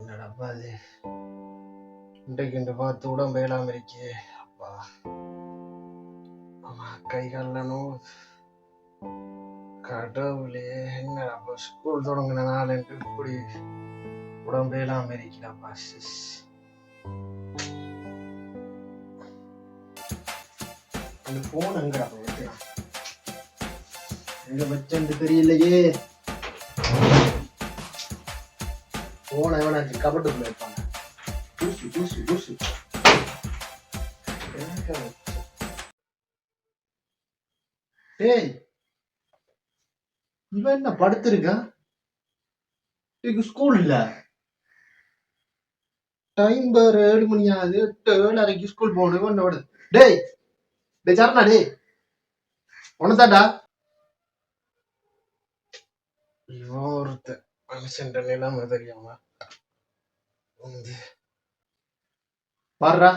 என்னடாப்பா அது இன்றைக்கு பார்த்து உடம்பு இல்லாம இருக்கே. அப்பா கை காலனோ கடவுளே, என்னடாப்பா ஸ்கூல் தொடங்கின நாள் என்று இப்படி உடம்பு இல்லாம இருக்கலாப்பா. அந்த போன் எங்கடாப்பா வைக்கலாம், எங்க வச்சேன்னு தெரியலையே. போன எவனாச்சு கபட்டுக்குள்ள வைப்பாங்க. தூசு தூசு தூசு. ஏய், இவன் என்ன படுத்திருக்கான்? ஸ்கூல் இல்ல, டைம் வேற 7 மணி ஆகுது. 8:30 ஸ்கூல் போகணும். இவன் டேய் டேய் சரணா, டேய் உனதாடா இவன் ஒருத்த மனுஷன் நிலைமை தெரியாம பாடுறா.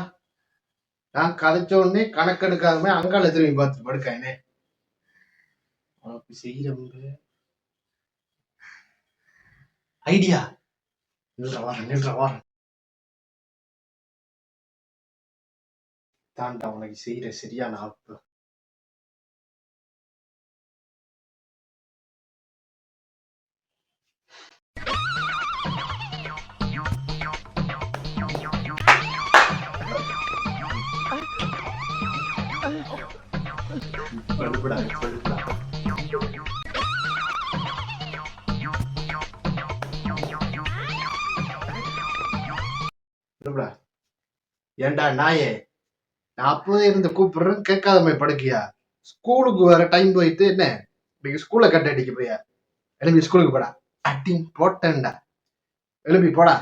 நான் கதைச்ச உடனே கணக்கெடுக்காதமே அங்கால திரும்பி பார்த்து படுக்கானே. உனக்கு செய்யற ஐடியா நின்ற தாண்டா உனக்கு செய்யற சரியான ஆப்பு. ஏண்டா நாயே, நான் அப்போதே இருந்து கூப்பிடுறேன் கேட்காத மாதிரி படுக்கியா? ஸ்கூலுக்கு வேற டைம் போயிட்டு என்ன இன்னைக்கு ஸ்கூலை கட்ட அடிக்க போயா? எழுப்பி ஸ்கூலுக்கு போடா. அட்டி போட்டேன்டா, எழுப்பி போடா.